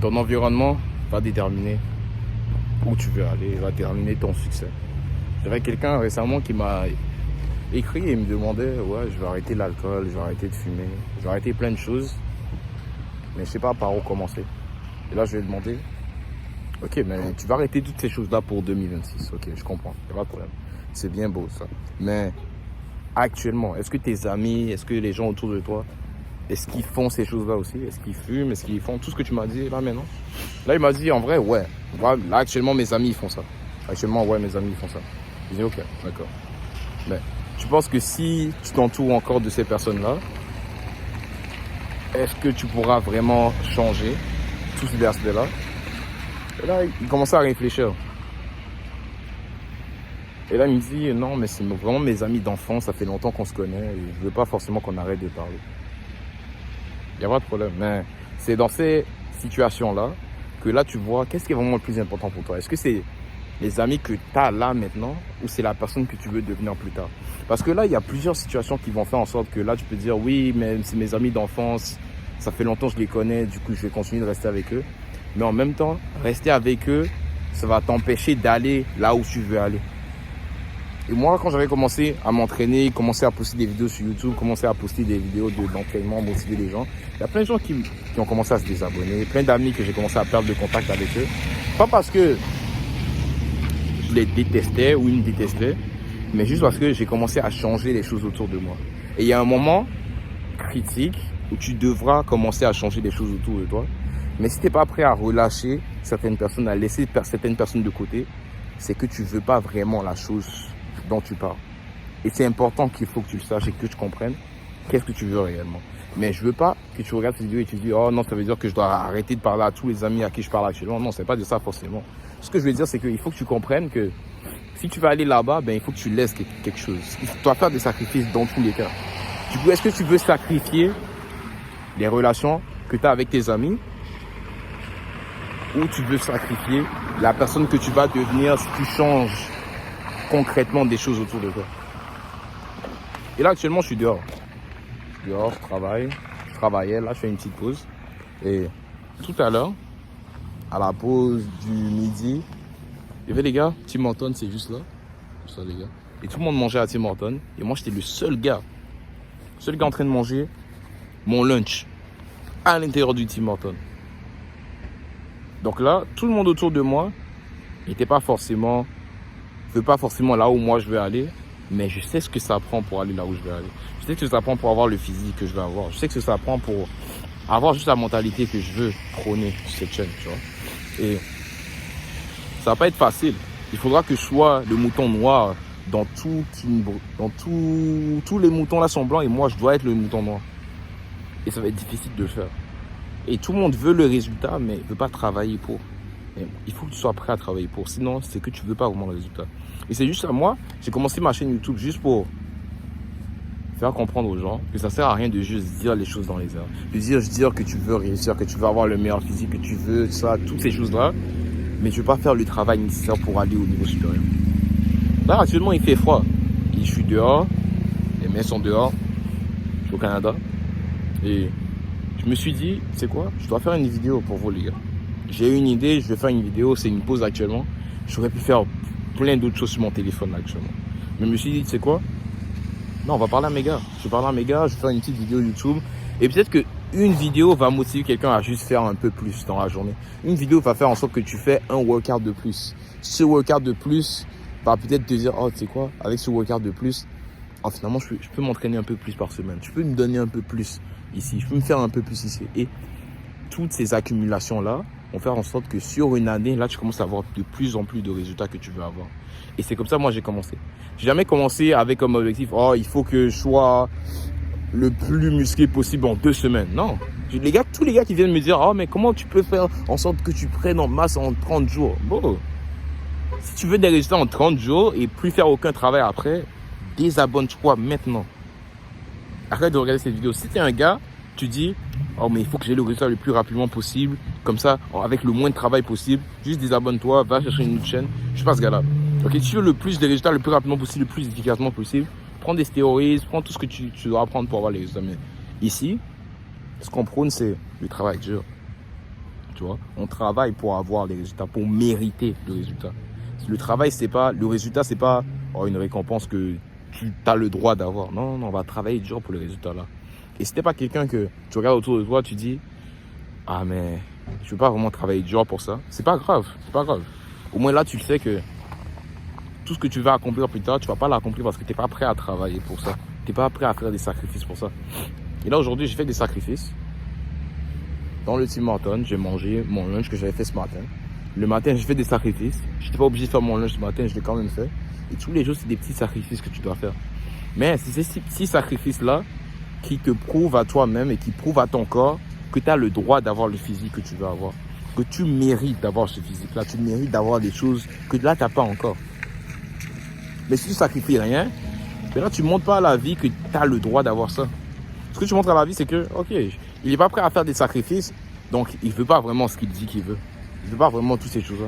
Ton environnement va déterminer où tu veux aller, va déterminer ton succès. J'avais quelqu'un récemment qui m'a écrit et me demandait ouais, je vais arrêter l'alcool, je vais arrêter de fumer, je vais arrêter plein de choses, mais je sais pas par où commencer. Et là, je lui ai demandé ok, mais tu vas arrêter toutes ces choses-là pour 2026. Ok, je comprends, il n'y a pas de problème. C'est bien beau ça. Mais actuellement, est-ce que tes amis, est-ce que les gens autour de toi, est-ce qu'ils font ces choses-là aussi? Est-ce qu'ils fument? Est-ce qu'ils font tout ce que tu m'as dit là maintenant? Là, il m'a dit en vrai, ouais. Là, actuellement, mes amis, ils font ça. Actuellement, ouais, mes amis, ils font ça. J'ai dit ok, d'accord. Mais tu penses que si tu t'entoures encore de ces personnes-là, est-ce que tu pourras vraiment changer tous ces aspects-là? Et là, il commençait à réfléchir. Et là, il me dit, non, mais c'est vraiment mes amis d'enfance, ça fait longtemps qu'on se connaît, et je veux pas forcément qu'on arrête de parler. Il n'y a pas de problème, mais c'est dans ces situations-là que là, tu vois, qu'est-ce qui est vraiment le plus important pour toi? Est-ce que c'est les amis que tu as là maintenant, ou c'est la personne que tu veux devenir plus tard? Parce que là, il y a plusieurs situations qui vont faire en sorte que là, tu peux dire, oui, mais c'est mes amis d'enfance, ça fait longtemps que je les connais, du coup, je vais continuer de rester avec eux. Mais en même temps, rester avec eux, ça va t'empêcher d'aller là où tu veux aller. Et moi, quand j'avais commencé à m'entraîner, commencé à poster des vidéos sur YouTube, commencé à poster des vidéos d'entraînement, motiver les gens, il y a plein de gens qui ont commencé à se désabonner, plein d'amis que j'ai commencé à perdre le contact avec eux. Pas parce que je les détestais ou ils me détestaient, mais juste parce que j'ai commencé à changer les choses autour de moi. Et il y a un moment critique où tu devras commencer à changer les choses autour de toi. Mais si tu n'es pas prêt à relâcher certaines personnes, à laisser certaines personnes de côté, c'est que tu ne veux pas vraiment la chose dont tu parles. Et c'est important qu'il faut que tu le saches et que tu comprennes qu'est-ce que tu veux réellement. Mais je veux pas que tu regardes cette vidéo et tu te dis oh non, ça veut dire que je dois arrêter de parler à tous les amis à qui je parle actuellement. Non, c'est pas de ça forcément. Ce que je veux dire, c'est qu'il faut que tu comprennes que si tu veux aller là-bas, ben, il faut que tu laisses quelque chose. Tu dois faire des sacrifices dans tous les cas. Du coup, est-ce que tu veux sacrifier les relations que tu as avec tes amis ou tu veux sacrifier la personne que tu vas devenir si tu changes concrètement des choses autour de toi? Et là, actuellement, je suis dehors. Je travaille. Je travaillais. Là, je fais une petite pause. Et tout à l'heure, à la pause du midi, il y avait les gars, Tim Hortons, c'est juste là. Ça, les gars. Et tout le monde mangeait à Tim Hortons. Et moi, j'étais le seul gars en train de manger mon lunch à l'intérieur du Tim Hortons. Donc là, tout le monde autour de moi n'était pas forcément, veut pas forcément là où moi je veux aller, mais je sais ce que ça prend pour aller là où je veux aller. Je sais ce que ça prend pour avoir le physique que je veux avoir. Je sais ce que ça prend pour avoir juste la mentalité que je veux prôner sur cette chaîne, tu vois. Et ça va pas être facile. Il faudra que je sois le mouton noir dans tous les moutons là sont blancs et moi je dois être le mouton noir. Et ça va être difficile de le faire. Et tout le monde veut le résultat, mais ne veut pas travailler pour. Et il faut que tu sois prêt à travailler pour. Sinon, c'est que tu ne veux pas vraiment le résultat. Et c'est juste à moi, j'ai commencé ma chaîne YouTube juste pour faire comprendre aux gens que ça ne sert à rien de juste dire les choses dans les airs. De dire que tu veux réussir, que tu veux avoir le meilleur physique, que tu veux ça, toutes ces choses-là. Mais je ne veux pas faire le travail nécessaire pour aller au niveau supérieur. Là, actuellement, il fait froid. Et je suis dehors. Les mains sont dehors. Je suis au Canada. Et je me suis dit, c'est quoi? Je dois faire une vidéo pour vous, les gars. J'ai une idée, je vais faire une vidéo, c'est une pause actuellement. J'aurais pu faire plein d'autres choses sur mon téléphone actuellement. Mais je me suis dit, c'est quoi? Non, on va parler à mes gars. Je vais parler à mes gars, je vais faire une petite vidéo YouTube. Et peut-être qu'une vidéo va motiver quelqu'un à juste faire un peu plus dans la journée. Une vidéo va faire en sorte que tu fais un workout de plus. Ce workout de plus va peut-être te dire, oh, tu sais quoi? Avec ce workout de plus, oh, finalement, je peux m'entraîner un peu plus par semaine. Je peux me donner un peu plus ici. Je peux me faire un peu plus ici. Et toutes ces accumulations-là vont faire en sorte que sur une année, là, tu commences à avoir de plus en plus de résultats que tu veux avoir. Et c'est comme ça, moi, j'ai commencé. J'ai jamais commencé avec comme objectif, oh, il faut que je sois le plus musclé possible en 2 semaines. Non. Tous les gars qui viennent me dire, oh, mais comment tu peux faire en sorte que tu prennes en masse en 30 jours? Bon, si tu veux des résultats en 30 jours et plus faire aucun travail après, désabonne-toi maintenant. Arrête de regarder cette vidéo. Si tu es un gars, tu dis, oh mais il faut que j'ai le résultat le plus rapidement possible, comme ça, avec le moins de travail possible, juste désabonne-toi, va chercher une autre chaîne. Je suis pas ce gars-là. Ok, si tu veux le plus de résultats le plus rapidement possible, le plus efficacement possible, prends des stéroïdes, prends tout ce que tu dois apprendre pour avoir les résultats. Mais ici, ce qu'on prône, c'est le travail dur. tu vois. On travaille pour avoir les résultats, pour mériter le résultat. Le travail, c'est pas, le résultat, c'est pas une récompense que tu as le droit d'avoir. Non, non, on va travailler dur pour le résultat là. Et si t'es pas quelqu'un que tu regardes autour de toi, tu dis, ah mais je veux pas vraiment travailler dur pour ça. C'est pas grave, c'est pas grave. Au moins là, tu sais que tout ce que tu vas accomplir plus tard, tu vas pas l'accomplir parce que t'es pas prêt à travailler pour ça. T'es pas prêt à faire des sacrifices pour ça. Et là aujourd'hui, j'ai fait des sacrifices. Dans le Tim Hortons, j'ai mangé mon lunch que j'avais fait ce matin. Le matin, j'ai fait des sacrifices. Je n'étais pas obligé de faire mon lunch ce matin, je l'ai quand même fait. Et tous les jours, c'est des petits sacrifices que tu dois faire. Mais c'est ces petits sacrifices-là qui te prouvent à toi-même et qui prouvent à ton corps que tu as le droit d'avoir le physique que tu veux avoir. Que tu mérites d'avoir ce physique-là. Tu mérites d'avoir des choses que là, tu n'as pas encore. Mais si tu ne sacrifies rien, ben là, tu ne montres pas à la vie que tu as le droit d'avoir ça. Ce que tu montres à la vie, c'est que, ok, il n'est pas prêt à faire des sacrifices, donc il ne veut pas vraiment ce qu'il dit qu'il veut. Il ne veut pas vraiment toutes ces choses-là.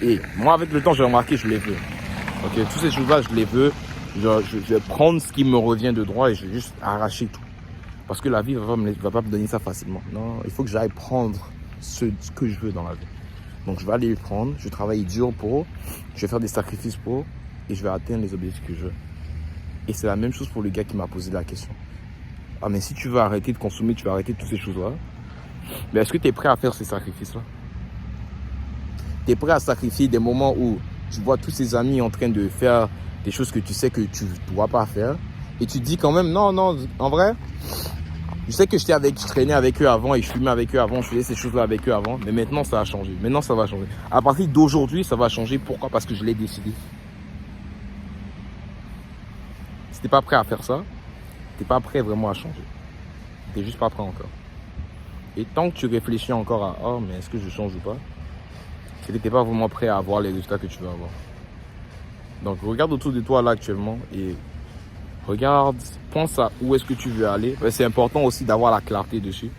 Et moi, avec le temps, j'ai remarqué, je les veux. Ok, toutes ces choses-là, je les veux. Je vais prendre ce qui me revient de droit et je vais juste arracher tout. Parce que la vie ne va pas me donner ça facilement. Non, il faut que j'aille prendre ce que je veux dans la vie. Donc, je vais aller le prendre, je vais travailler dur pour, je vais faire des sacrifices pour, et je vais atteindre les objectifs que je veux. Et c'est la même chose pour le gars qui m'a posé la question. Ah, mais si tu veux arrêter de consommer, tu veux arrêter toutes ces choses-là, mais est-ce que tu es prêt à faire ces sacrifices-là? Tu es prêt à sacrifier des moments où tu vois tous tes amis en train de faire des choses que tu sais que tu ne dois pas faire, et tu te dis quand même, non, non, en vrai, je sais que je traînais avec eux avant et je fumais avec eux avant, je faisais ces choses-là avec eux avant, mais maintenant ça a changé. Maintenant ça va changer. À partir d'aujourd'hui, ça va changer. Pourquoi? Parce que je l'ai décidé. Si t'es pas prêt à faire ça, t'es pas prêt vraiment à changer. T'es juste pas prêt encore. Et tant que tu réfléchis encore à oh mais est-ce que je change ou pas, c'est que t'es pas vraiment prêt à avoir les résultats que tu veux avoir. Donc regarde autour de toi là actuellement et regarde, pense à où est-ce que tu veux aller. C'est important aussi d'avoir la clarté dessus.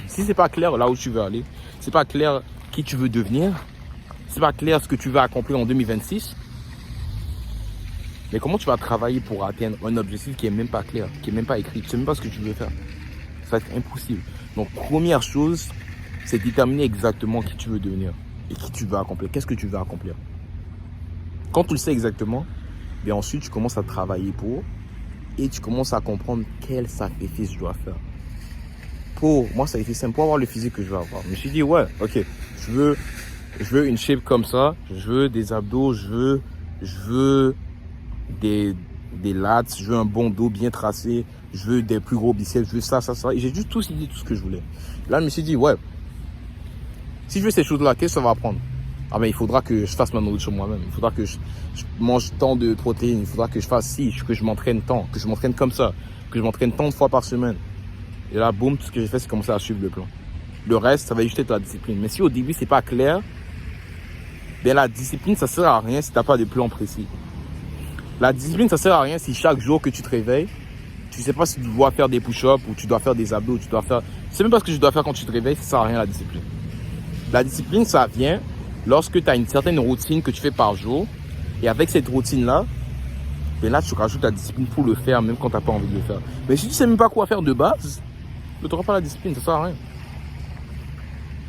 Si c'est pas clair là où tu veux aller, c'est pas clair qui tu veux devenir, c'est pas clair ce que tu veux accomplir en 2026, mais comment tu vas travailler pour atteindre un objectif qui est même pas clair, qui est même pas écrit, tu sais même pas ce que tu veux faire. Ça va être impossible. Donc première chose, c'est déterminer exactement qui tu veux devenir et qui tu veux accomplir. Qu'est-ce que tu veux accomplir? Quand tu le sais exactement, bien ensuite tu commences à travailler pour et tu commences à comprendre quel sacrifice je dois faire. Pour moi, ça a été simple pour avoir le physique que je veux avoir. Je me suis dit, ouais, ok, je veux une shape comme ça, je veux des abdos, je veux des lats, je veux un bon dos bien tracé, je veux des plus gros biceps, je veux ça. Et j'ai juste tout dit, tout ce que je voulais. Là, je me suis dit, ouais, si je veux ces choses-là, qu'est-ce que ça va prendre? Ah ben, il faudra que je fasse ma nourriture moi-même. Il faudra que je mange tant de protéines. Il faudra que je fasse que je m'entraîne tant, que je m'entraîne comme ça, que je m'entraîne tant de fois par semaine. Et là, boum, tout ce que j'ai fait, c'est commencer à suivre le plan. Le reste, ça va juste être la discipline. Mais si au début, c'est pas clair, ben la discipline, ça sert à rien si t'as pas de plan précis. La discipline, ça sert à rien si chaque jour que tu te réveilles, tu sais pas si tu dois faire des push-ups ou tu dois faire des abdos, tu sais même pas ce que tu dois faire quand tu te réveilles, ça sert à rien la discipline. La discipline, ça vient lorsque tu as une certaine routine que tu fais par jour, et avec cette routine-là, ben là, tu rajoutes la discipline pour le faire, même quand tu n'as pas envie de le faire. Mais si tu ne sais même pas quoi faire de base, tu n'auras pas la discipline, ça ne sert à rien.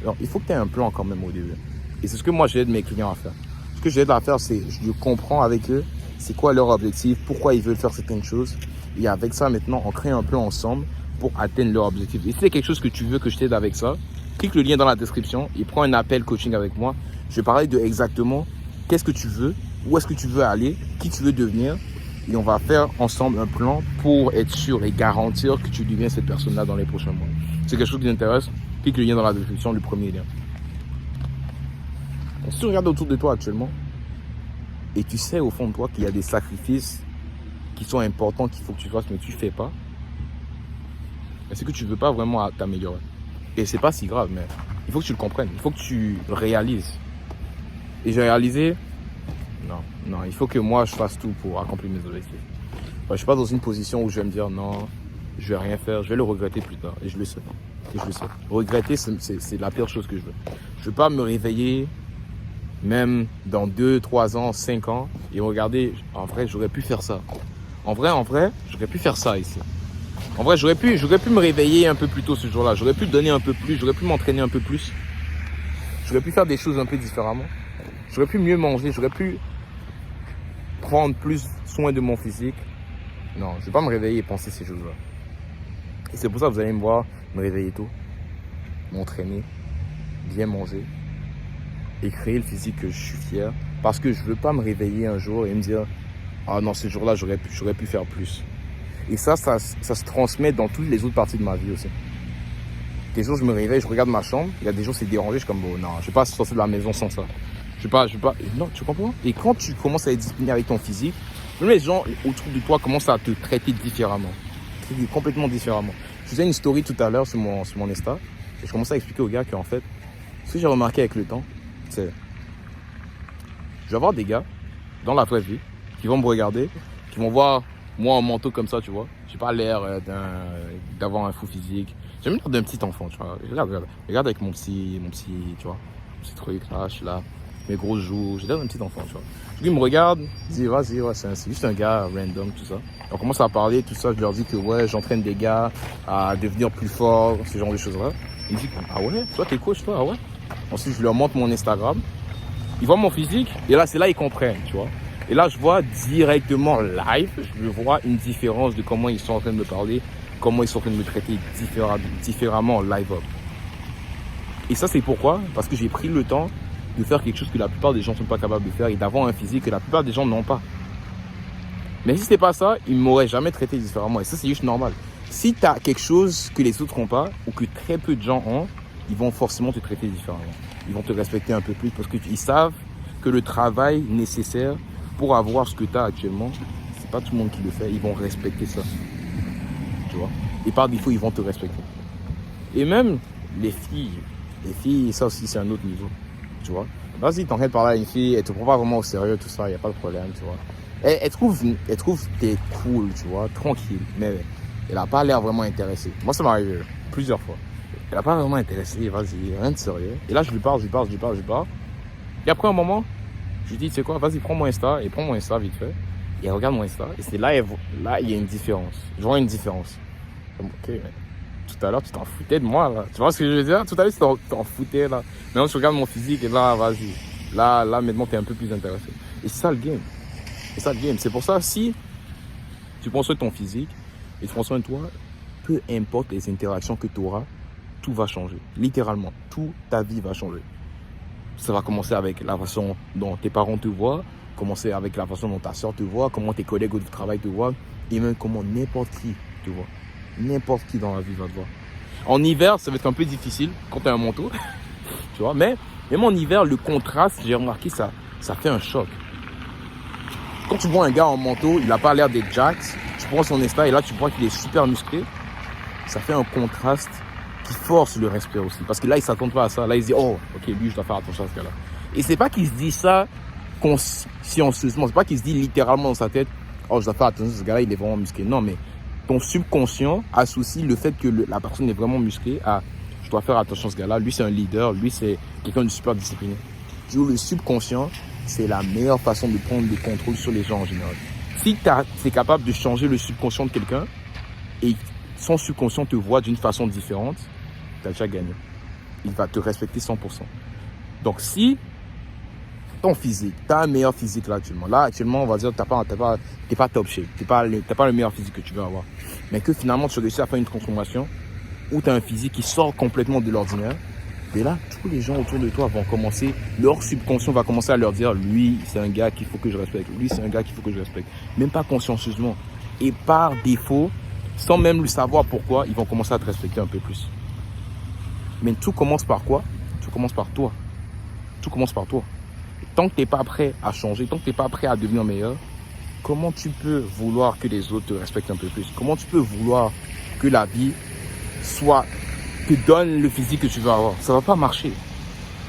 Alors, il faut que tu aies un plan quand même au début. Et c'est ce que moi, j'aide mes clients à faire. Ce que j'aide à faire, c'est je comprends avec eux, c'est quoi leur objectif, pourquoi ils veulent faire certaines choses. Et avec ça, maintenant, on crée un plan ensemble pour atteindre leur objectif. Et si c'est quelque chose que tu veux que je t'aide avec ça, clique le lien dans la description et prends un appel coaching avec moi. Je vais parler de exactement qu'est-ce que tu veux, où est-ce que tu veux aller, qui tu veux devenir. Et on va faire ensemble un plan pour être sûr et garantir que tu deviens cette personne-là dans les prochains mois. Si c'est quelque chose qui t'intéresse, clique le lien dans la description, le premier lien. Si tu regardes autour de toi actuellement et tu sais au fond de toi qu'il y a des sacrifices qui sont importants, qu'il faut que tu fasses, mais tu ne fais pas, c'est que tu ne veux pas vraiment t'améliorer. Et c'est pas si grave, mais il faut que tu le comprennes, il faut que tu le réalises. Et j'ai réalisé, non, il faut que moi je fasse tout pour accomplir mes objectifs. Je ne suis pas dans une position où je vais me dire non, je vais rien faire, je vais le regretter plus tard. Et je le sais. Regretter, c'est la pire chose que je veux. Je ne veux pas me réveiller, même dans 2, 3 ans, 5 ans, et regarder, en vrai, j'aurais pu faire ça. En vrai, j'aurais pu faire ça ici. En vrai, j'aurais pu me réveiller un peu plus tôt ce jour-là. J'aurais pu donner un peu plus, j'aurais pu m'entraîner un peu plus. J'aurais pu faire des choses un peu différemment. J'aurais pu mieux manger, j'aurais pu prendre plus soin de mon physique. Non, je ne vais pas me réveiller et penser ces choses-là. Et c'est pour ça que vous allez me voir me réveiller tôt, m'entraîner, bien manger et créer le physique que je suis fier. Parce que je ne veux pas me réveiller un jour et me dire « Ah non, ce jour-là, j'aurais pu faire plus ». Et ça se transmet dans toutes les autres parties de ma vie aussi. Des jours, je me réveille, je regarde ma chambre. Il y a des jours, c'est dérangé. Je suis comme, bon, non, je ne vais pas sortir de la maison sans ça. Je vais pas. Non, tu comprends? Et quand tu commences à être discipliné avec ton physique, même les gens autour de toi commencent à te traiter différemment. Complètement différemment. Je faisais une story tout à l'heure sur mon Insta. Et je commençais à expliquer aux gars qu'en fait, ce que j'ai remarqué avec le temps, c'est. Je vais avoir des gars, dans la vraie vie, qui vont me regarder, qui vont voir moi en manteau comme ça, tu vois. J'ai pas l'air d'avoir un fou physique. J'ai l'air d'un petit enfant, tu vois. Regarde avec mon petit, tu vois, mon petit truc là, je suis là, mes grosses joues. J'ai l'air d'un petit enfant, tu vois. Lui, il me regarde, il dit, vas-y, ouais, c'est juste un gars random, tout ça. On commence à parler, tout ça. Je leur dis que ouais, j'entraîne des gars à devenir plus forts, ce genre de choses-là. Ils me disent, ah ouais, toi, t'es coach, toi, ah ouais. Ensuite, je leur montre mon Instagram. Ils voient mon physique, et là, c'est là ils comprennent, tu vois. Et là, je vois directement live, je vois une différence de comment ils sont en train de me parler, comment ils sont en train de me traiter différemment live up. Et ça, c'est pourquoi? Parce que j'ai pris le temps de faire quelque chose que la plupart des gens ne sont pas capables de faire et d'avoir un physique que la plupart des gens n'ont pas. Mais si ce n'était pas ça, ils ne m'auraient jamais traité différemment. Et ça, c'est juste normal. Si tu as quelque chose que les autres n'ont pas ou que très peu de gens ont, ils vont forcément te traiter différemment. Ils vont te respecter un peu plus parce qu'ils savent que le travail nécessaire pour avoir ce que tu as actuellement, c'est pas tout le monde qui le fait. Ils vont respecter ça. Tu vois? Et par défaut, ils vont te respecter. Et même les filles, ça aussi, c'est un autre niveau. Tu vois? Vas-y, t'en par là une fille, elle te prend pas vraiment au sérieux, tout ça, il n'y a pas de problème, tu vois. Elle trouve que t'es cool, tu vois, tranquille. Mais elle n'a pas l'air vraiment intéressée. Moi, ça m'est arrivé plusieurs fois. Elle n'a pas vraiment intéressé, vas-y, rien de sérieux. Et là, je lui parle. Et après un moment, je lui dis, tu sais quoi, vas-y, prends mon Insta, et prends mon Insta vite fait. Et elle regarde mon Insta, et c'est là, il y a une différence. Je vois une différence. Comme, ok, mais tout à l'heure, tu t'en foutais de moi, là. Tu vois ce que je veux dire? Tout à l'heure, tu t'en foutais, là. Maintenant, tu regardes mon physique, et là, vas-y. Là, maintenant, t'es un peu plus intéressé. Et c'est ça le game. C'est pour ça, si tu prends soin de ton physique, et tu prends soin de toi, peu importe les interactions que tu auras, tout va changer. Littéralement, toute ta vie va changer. Ça va commencer avec la façon dont tes parents te voient, commencer avec la façon dont ta soeur te voit, comment tes collègues au travail te voient, et même comment n'importe qui te voit. N'importe qui dans la vie va te voir. En hiver, ça va être un peu difficile quand tu as un manteau, tu vois, mais même en hiver, le contraste, j'ai remarqué, ça fait un choc. Quand tu vois un gars en manteau, il n'a pas l'air d'être jacked, tu prends son Insta et là, tu vois qu'il est super musclé, ça fait un contraste qui force le respect aussi. Parce que là, il ne s'attend pas à ça. Là, il se dit, oh, ok, lui, je dois faire attention à ce gars-là. Et c'est pas qu'il se dit ça consciencieusement. C'est pas qu'il se dit littéralement dans sa tête, oh, je dois faire attention à ce gars-là, il est vraiment musclé. Non, mais ton subconscient associe le fait que la personne est vraiment musclée à, je dois faire attention à ce gars-là. Lui, c'est un leader. Lui, c'est quelqu'un de super discipliné. Le subconscient, c'est la meilleure façon de prendre le contrôle sur les gens en général. Si tu es capable de changer le subconscient de quelqu'un et son subconscient te voit d'une façon différente, tu as déjà gagné. Il va te respecter 100%. Donc, si ton physique, tu as un meilleur physique là actuellement, on va dire que tu n'es pas top shape, tu n'as pas le meilleur physique que tu veux avoir, mais que finalement, tu réussis à faire une transformation où tu as un physique qui sort complètement de l'ordinaire, et là, tous les gens autour de toi vont commencer, leur subconscient va commencer à leur dire, lui, c'est un gars qu'il faut que je respecte, lui, c'est un gars qu'il faut que je respecte. Même pas consciencieusement. Et par défaut, sans même le savoir pourquoi, ils vont commencer à te respecter un peu plus. Mais tout commence par quoi? Tout commence par toi. Tout commence par toi. Tant que tu n'es pas prêt à changer, tant que tu n'es pas prêt à devenir meilleur, comment tu peux vouloir que les autres te respectent un peu plus? Comment tu peux vouloir que la vie te donne le physique que tu veux avoir? Ça ne va pas marcher.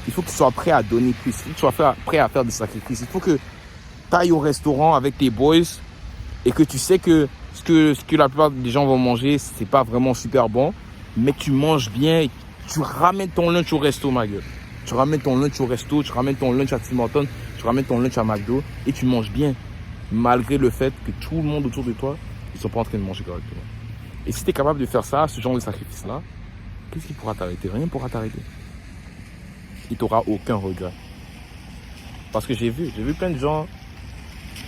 Il faut que tu sois prêt à donner plus. Il faut que tu sois prêt à faire des sacrifices. Il faut que tu ailles au restaurant avec tes boys et que tu sais que ce que la plupart des gens vont manger, c'est pas vraiment super bon, mais tu manges bien et tu ramènes ton lunch au resto, ma gueule. Tu ramènes ton lunch au resto, tu ramènes ton lunch à Tim Hortons, tu ramènes ton lunch à McDo et tu manges bien, malgré le fait que tout le monde autour de toi, ils sont pas en train de manger correctement. Et si tu es capable de faire ça, ce genre de sacrifice-là, qu'est-ce qui pourra t'arrêter? Rien ne pourra t'arrêter. Il t'aura aucun regret. Parce que j'ai vu plein de gens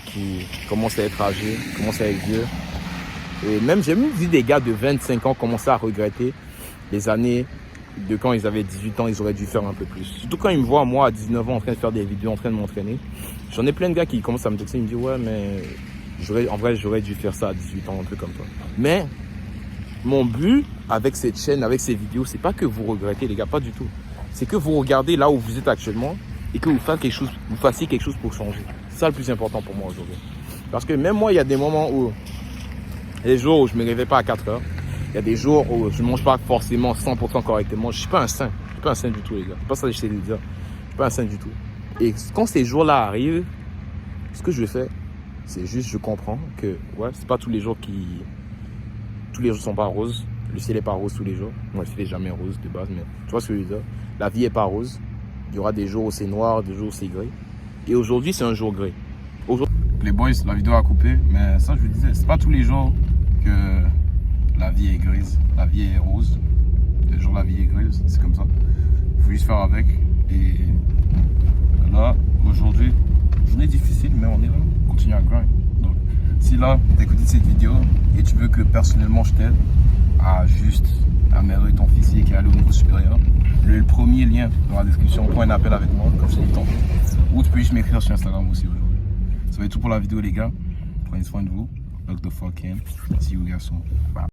qui commencent à être âgés, commencent à être vieux. Et même, j'ai même vu des gars de 25 ans commencer à regretter les années de quand ils avaient 18 ans, ils auraient dû faire un peu plus. Surtout quand ils me voient, moi, à 19 ans, en train de faire des vidéos, en train de m'entraîner. J'en ai plein de gars qui commencent à me texter, ils me disent, ouais, mais en vrai, j'aurais dû faire ça à 18 ans, un peu comme ça. Mais mon but avec cette chaîne, avec ces vidéos, c'est pas que vous regrettez, les gars, pas du tout. C'est que vous regardez là où vous êtes actuellement et que vous fassiez quelque chose pour changer. C'est ça le plus important pour moi aujourd'hui. Parce que même moi, il y a des moments où, les jours où je ne me réveille pas à 4 heures, il y a des jours où je ne mange pas forcément 100% correctement. Je ne suis pas un saint. Je ne suis pas un saint du tout, les gars. C'est pas ça que j'essaie de dire. Je ne suis pas un saint du tout. Et quand ces jours-là arrivent, ce que je fais, c'est juste, je comprends que, ouais, c'est pas tous les jours tous les jours sont pas roses. Le ciel n'est pas rose tous les jours. Moi, le ciel n'est jamais rose de base, mais tu vois ce que je veux dire. La vie n'est pas rose. Il y aura des jours où c'est noir, des jours où c'est gris. Et aujourd'hui, c'est un jour gris. Les boys, la vidéo a coupé, mais ça, je vous disais, c'est pas tous les jours que la vie est grise, la vie est rose. Les jours, la vie est grise, c'est comme ça. Il faut juste faire avec. Et là, aujourd'hui, journée difficile, mais on est là, on continue à grind. Donc, si là, tu écoutes cette vidéo et tu veux que personnellement je t'aide à juste améliorer ton physique et aller au niveau supérieur, le premier lien dans la description, prends un appel avec moi, comme je t'ai dit tantôt. Ou tu peux juste m'écrire sur Instagram aussi aujourd'hui. Ça va être tout pour la vidéo, les gars. Prenez soin de vous. Lock the fuck in. See you guys soon. Bye.